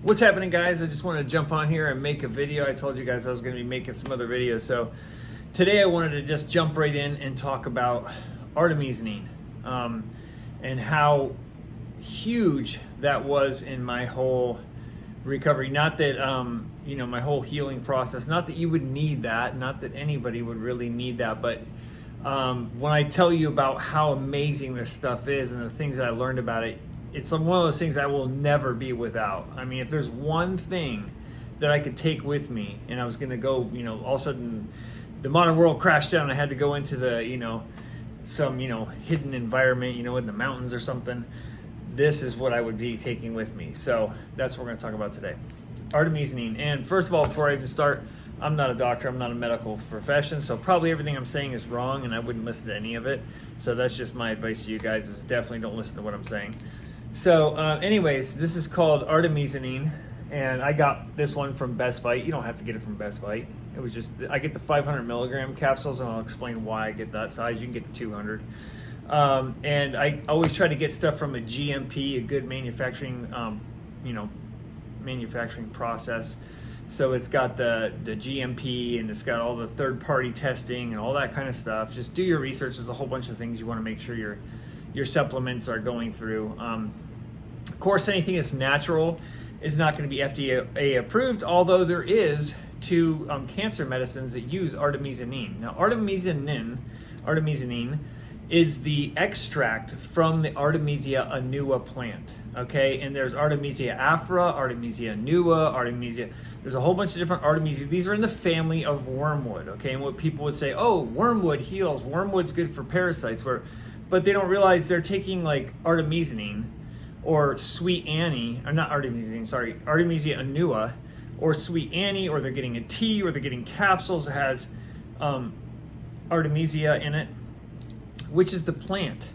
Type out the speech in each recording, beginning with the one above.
What's happening, guys? I just wanted to jump on here and make a video. I told you guys I was going to be making some other videos, so today I wanted to just jump right in and talk about artemisinin and how huge that was in my whole recovery. Not that my whole healing process, not that you would need that, not that anybody would really need that, but when I tell you about how amazing this stuff is and the things that I learned about it, it's one of those things I will never be without. I mean, if there's one thing that I could take with me and I was going to go, all of a sudden the modern world crashed down and I had to go into the, some, hidden environment, in the mountains or something, this is what I would be taking with me. So that's what we're going to talk about today. Artemisinin. And first of all, before I even start, I'm not a doctor, I'm not a medical profession, so probably everything I'm saying is wrong and I wouldn't listen to any of it. So that's just my advice to you guys, is definitely don't listen to what I'm saying. So anyways, this is called artemisinin, and I got this one from Best Fight. You don't have to get it from Best Fight. It was just, I get the 500 milligram capsules, and I'll explain why I get that size. You can get the 200. And I always try to get stuff from a GMP, a good manufacturing, manufacturing process. So it's got the GMP, and it's got all the third-party testing and all that kind of stuff. Just do your research. There's a whole bunch of things you want to make sure your supplements are going through. Of course, anything that's natural is not going to be FDA approved, although there is two cancer medicines that use artemisinin. Now, artemisinin is the extract from the Artemisia annua plant, okay? And there's Artemisia afra, Artemisia annua, there's a whole bunch of different Artemisia. These are in the family of wormwood, okay? And what people would say, oh, wormwood heals, wormwood's good for parasites, but they don't realize they're taking like artemisinin or sweet Annie, or not artemisinin, sorry, Artemisia annua or sweet Annie, or they're getting a tea, or they're getting capsules that has Artemisia in it, which is the plant.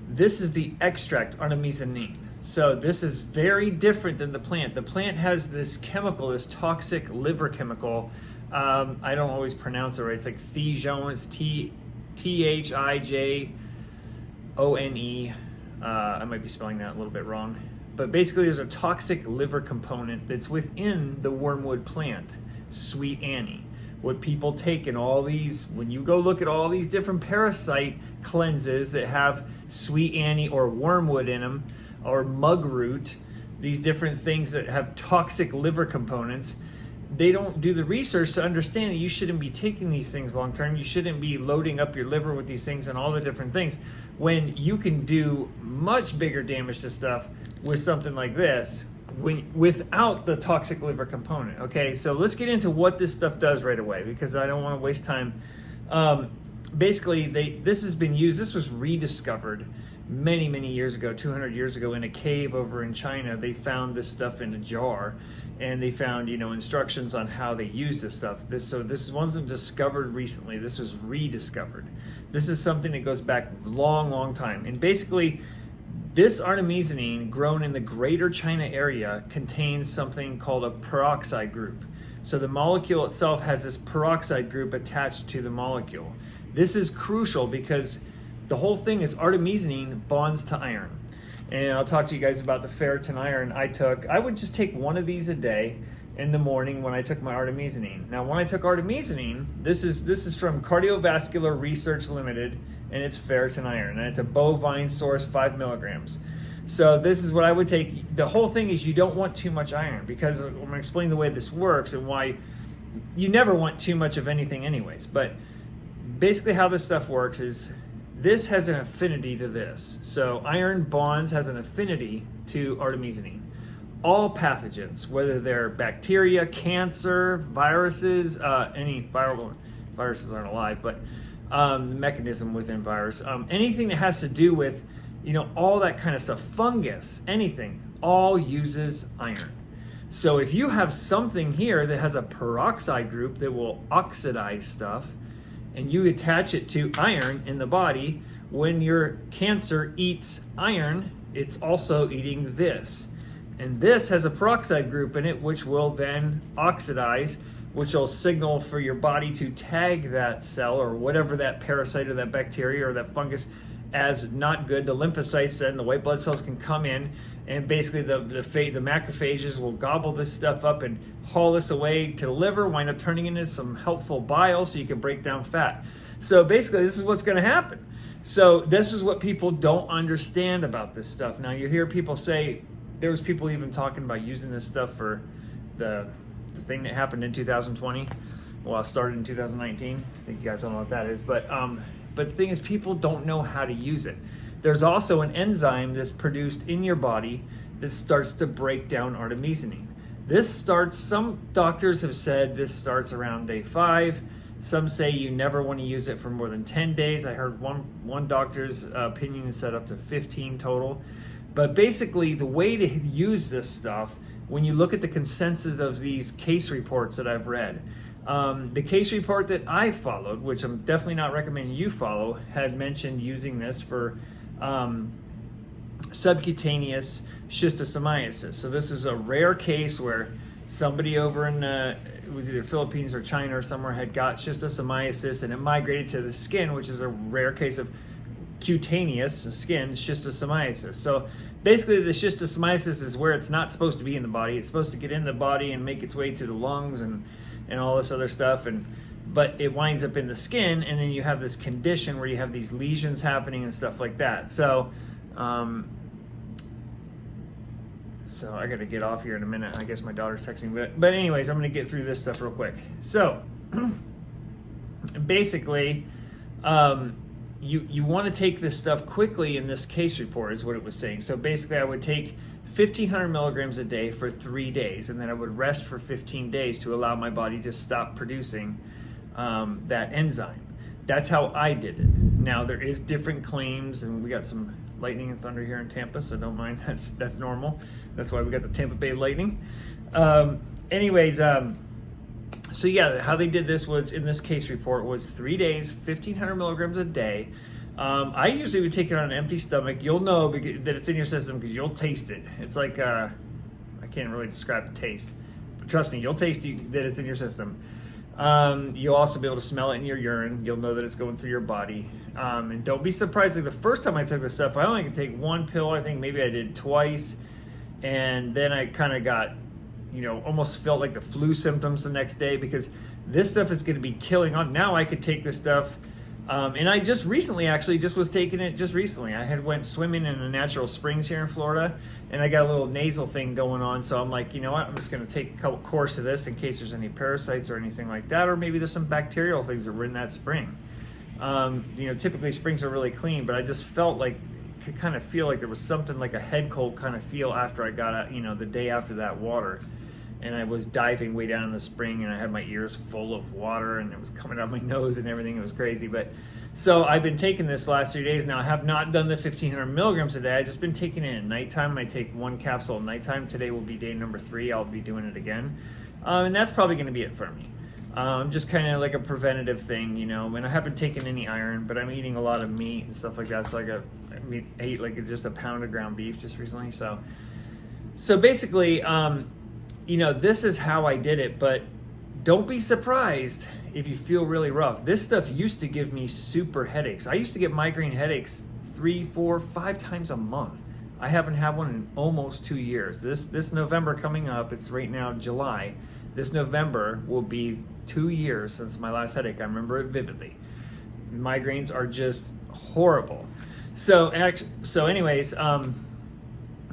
This is the extract, artemisinin. So this is very different than the plant. The plant has this chemical, this toxic liver chemical. I don't always pronounce it right. It's like thijon, it's Thijone. I might be spelling that a little bit wrong. But basically there's a toxic liver component that's within the wormwood plant, sweet Annie. What people take in all these, when you go look at all these different parasite cleanses that have sweet Annie or wormwood in them, or mug root, these different things that have toxic liver components, they don't do the research to understand that you shouldn't be taking these things long term. You shouldn't be loading up your liver with these things and all the different things, when you can do much bigger damage to stuff with something like this without the toxic liver component. Okay, so let's get into what this stuff does right away, because I don't want to waste time. Basically, this has been used, this was rediscovered many years ago, 200 years ago, in a cave over in China. They found this stuff in a jar, and they found instructions on how they use this stuff. This wasn't discovered recently. This was rediscovered. This is something that goes back long time. And basically, this artemisinin grown in the greater China area contains something called a peroxide group. So the molecule itself has this peroxide group attached to the molecule. This is crucial because the whole thing is artemisinin bonds to iron. And I'll talk to you guys about the ferritin iron I took. I would just take one of these a day in the morning when I took my artemisinin. Now, when I took artemisinin, this is from Cardiovascular Research Limited, and it's ferritin iron, and it's a bovine source, 5 milligrams. So this is what I would take. The whole thing is you don't want too much iron, because I'm going to explain the way this works and why you never want too much of anything anyways. But basically how this stuff works is this has an affinity to this. So iron bonds has an affinity to artemisinin. All pathogens, whether they're bacteria, cancer, viruses, any viruses aren't alive, but the mechanism within virus, anything that has to do with, all that kind of stuff, fungus, anything, all uses iron. So if you have something here that has a peroxide group that will oxidize stuff, and you attach it to iron in the body, when your cancer eats iron, it's also eating this. And this has a peroxide group in it, which will then oxidize, which will signal for your body to tag that cell or whatever that parasite or that bacteria or that fungus as not good. The lymphocytes, then the white blood cells, can come in, and basically the macrophages will gobble this stuff up and haul this away to the liver, wind up turning into some helpful bile so you can break down fat. So basically this is what's going to happen. So this is what people don't understand about this stuff. Now you hear people say, there was people even talking about using this stuff for the thing that happened in 2020. Well, it started in 2019. I think you guys don't know what that is. But the thing is, people don't know how to use it. There's also an enzyme that's produced in your body that starts to break down artemisinin. This starts, some doctors have said this starts around day 5. Some say you never want to use it for more than 10 days. I heard one doctor's opinion said up to 15 total. But basically, the way to use this stuff, when you look at the consensus of these case reports that I've read, the case report that I followed, which I'm definitely not recommending you follow, had mentioned using this for subcutaneous schistosomiasis. So this is a rare case where somebody over in it was either Philippines or China or somewhere had got schistosomiasis, and it migrated to the skin, which is a rare case of cutaneous skin schistosomiasis. So basically the schistosomiasis is where it's not supposed to be in the body. It's supposed to get in the body and make its way to the lungs and all this other stuff, but it winds up in the skin, and then you have this condition where you have these lesions happening and stuff like that. So so I gotta get off here in a minute. I guess my daughter's texting me, but anyways, I'm gonna get through this stuff real quick. So basically, you want to take this stuff quickly in this case report is what it was saying. So basically I would take 1,500 milligrams a day for 3 days, and then I would rest for 15 days to allow my body to stop producing that enzyme. That's how I did it. Now there is different claims, and we got some lightning and thunder here in Tampa, so don't mind, that's normal. That's why we got the Tampa Bay Lightning. So yeah, how they did this was, in this case report, was 3 days, 1,500 milligrams a day. I usually would take it on an empty stomach. You'll know that it's in your system because you'll taste it. It's like, I can't really describe the taste, but trust me, you'll taste that it's in your system. You'll also be able to smell it in your urine. You'll know that it's going through your body. And don't be surprised, like the first time I took this stuff, I only could take one pill. I think maybe I did twice. And then I kind of got, almost felt like the flu symptoms the next day, because this stuff is going to be killing on. Now I could take this stuff. And I just recently was taking it just recently. I had went swimming in the natural springs here in Florida, and I got a little nasal thing going on. So I'm like, you know what? I'm just going to take a course of this in case there's any parasites or anything like that, or maybe there's some bacterial things that were in that spring. Typically springs are really clean, but I just felt like, could kind of feel like there was something like a head cold kind of feel after I got out, the day after that water. And I was diving way down in the spring, and I had my ears full of water, and it was coming out my nose and everything. It was crazy. But so I've been taking this last 3 days now. I have not done the 1,500 milligrams a day. I've just been taking it at nighttime. I take one capsule at nighttime. Today will be day number 3. I'll be doing it again. And that's probably going to be it for me. Just kind of like a preventative thing, and I haven't taken any iron, but I'm eating a lot of meat and stuff like that. So I ate like just a pound of ground beef just recently. So basically, this is how I did it, but don't be surprised if you feel really rough. This stuff used to give me super headaches. I used to get migraine headaches 3, 4, 5 times a month. I haven't had one in almost 2 years. This November coming up, it's right now July. This November will be 2 years since my last headache. I remember it vividly. Migraines are just horrible. So anyways,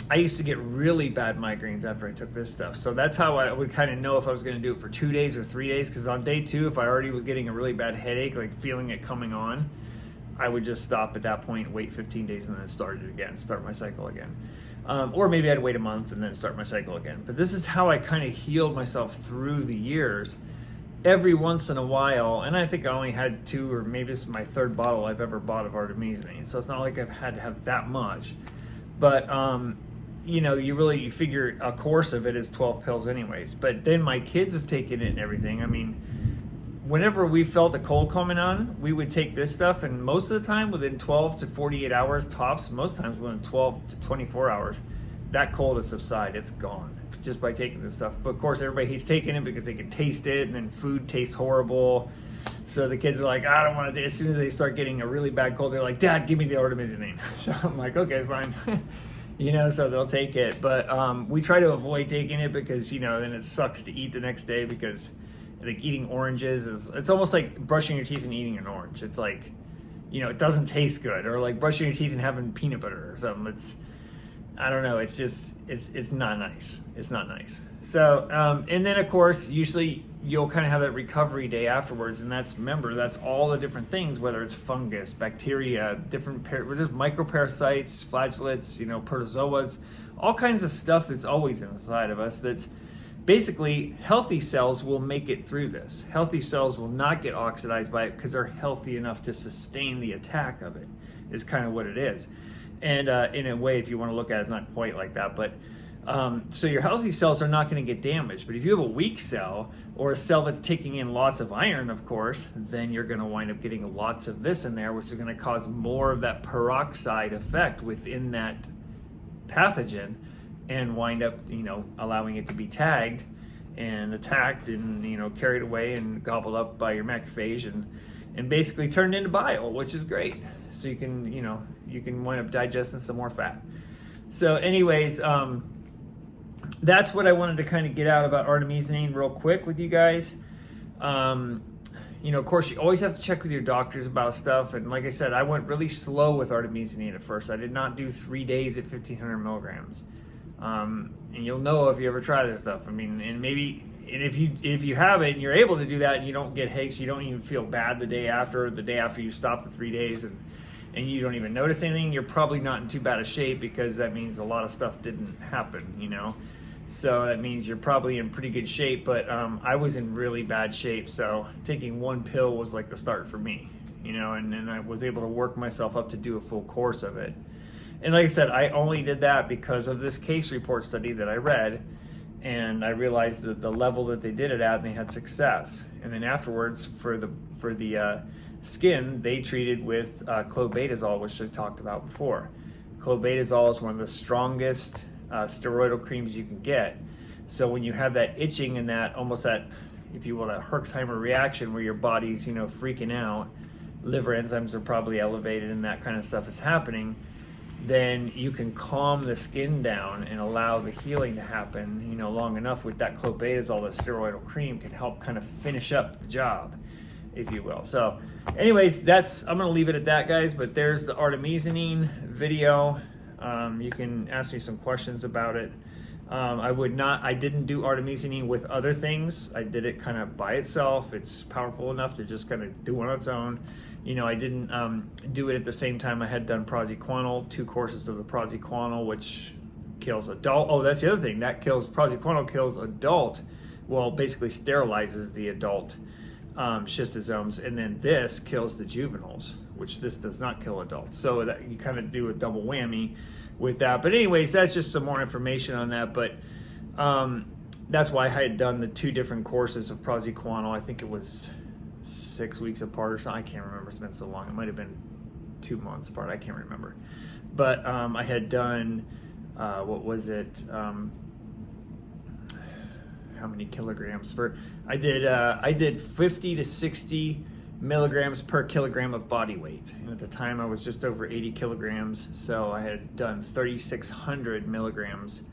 I used to get really bad migraines after I took this stuff. So that's how I would kind of know if I was going to do it for 2 days or 3 days. Because on day 2, if I already was getting a really bad headache, like feeling it coming on, I would just stop at that point, wait 15 days, and then start my cycle again. Or maybe I'd wait a month and then start my cycle again. But this is how I kind of healed myself through the years. Every once in a while, and I think I only had 2, or maybe this is my 3rd bottle I've ever bought of Artemisinin. So it's not like I've had to have that much. But you figure a course of it is 12 pills anyways. But then my kids have taken it and everything. I mean, whenever we felt a cold coming on, we would take this stuff, and most of the time within 12 to 48 hours tops, most times within 12 to 24 hours, that cold has subsided. It's gone just by taking this stuff. But of course, everybody hates taking it because they can taste it, and then food tastes horrible. So the kids are like, I don't want to. As soon as they start getting a really bad cold, they're like, Dad, give me the artemisinin. So I'm like, okay, fine. So they'll take it. But we try to avoid taking it because, then it sucks to eat the next day because like eating oranges it's almost like brushing your teeth and eating an orange. It's like, it doesn't taste good, or like brushing your teeth and having peanut butter or something. I don't know. It's just, it's not nice. It's not nice. So, and then of course, usually you'll kind of have that recovery day afterwards. And that's all the different things, whether it's fungus, bacteria, there's microparasites, flagellates, protozoas, all kinds of stuff that's always inside of us. That's basically healthy cells will make it through this. Healthy cells will not get oxidized by it because they're healthy enough to sustain the attack of it, is kind of what it is. And in a way, if you want to look at it, not quite like that, but so your healthy cells are not going to get damaged. But if you have a weak cell, or a cell that's taking in lots of iron, of course, then you're going to wind up getting lots of this in there, which is going to cause more of that peroxide effect within that pathogen, and wind up, allowing it to be tagged and attacked and, carried away and gobbled up by your macrophage and basically turned into bile, which is great. So you can wind up digesting some more fat. So anyways, that's what I wanted to kind of get out about artemisinin real quick with you guys. Of course, you always have to check with your doctors about stuff. And like I said, I went really slow with artemisinin at first. I did not do 3 days at 1,500 milligrams. And you'll know if you ever try this stuff. If you have it and you're able to do that and you don't get headaches, you don't even feel bad the day after you stop the 3 days and you don't even notice anything, you're probably not in too bad a shape, because that means a lot of stuff didn't happen, So that means you're probably in pretty good shape, but I was in really bad shape, so taking one pill was like the start for me, and then I was able to work myself up to do a full course of it. And like I said, I only did that because of this case report study that I read, and I realized that the level that they did it at, and they had success. And then afterwards, for the skin, they treated with clobetasol, which I talked about before. Clobetasol is one of the strongest steroidal creams you can get. So when you have that itching and that almost that, if you will, that Herxheimer reaction where your body's freaking out, liver enzymes are probably elevated and that kind of stuff is happening, then you can calm the skin down and allow the healing to happen, long enough with that clobetasol. The steroidal cream can help kind of finish up the job, if you will. So anyways, I'm going to leave it at that, guys, but there's the artemisinin video. You can ask me some questions about it. I didn't do artemisinin with other things. I did it kind of by itself. It's powerful enough to just kind of do on its own. I didn't do it at the same time I had done praziquantel, 2 courses of the praziquantel, which kills adult. Oh, that's the other thing. Praziquantel kills adult, well, basically sterilizes the adult schistosomes, and then this kills the juveniles, which this does not kill adults. So that you kind of do a double whammy with that. But anyways, that's just some more information on that. But that's why I had done the 2 different courses of praziquantel. I think it was 6 weeks apart or something. I can't remember. It's been so long. It might have been 2 months apart. I can't remember. But I had done, what was it? How many kilograms? I did 50 to 60 milligrams per kilogram of body weight. And at the time I was just over 80 kilograms. So I had done 3,600 milligrams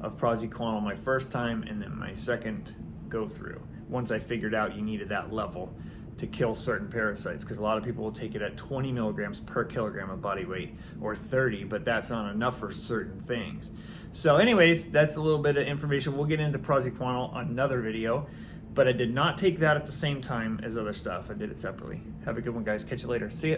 of praziquantel my first time, and then my second go through. Once I figured out you needed that level to kill certain parasites, because a lot of people will take it at 20 milligrams per kilogram of body weight, or 30, but that's not enough for certain things. So anyways, that's a little bit of information. We'll get into praziquantel on another video, but I did not take that at the same time as other stuff. I did it separately. Have a good one, guys. Catch you later. See ya.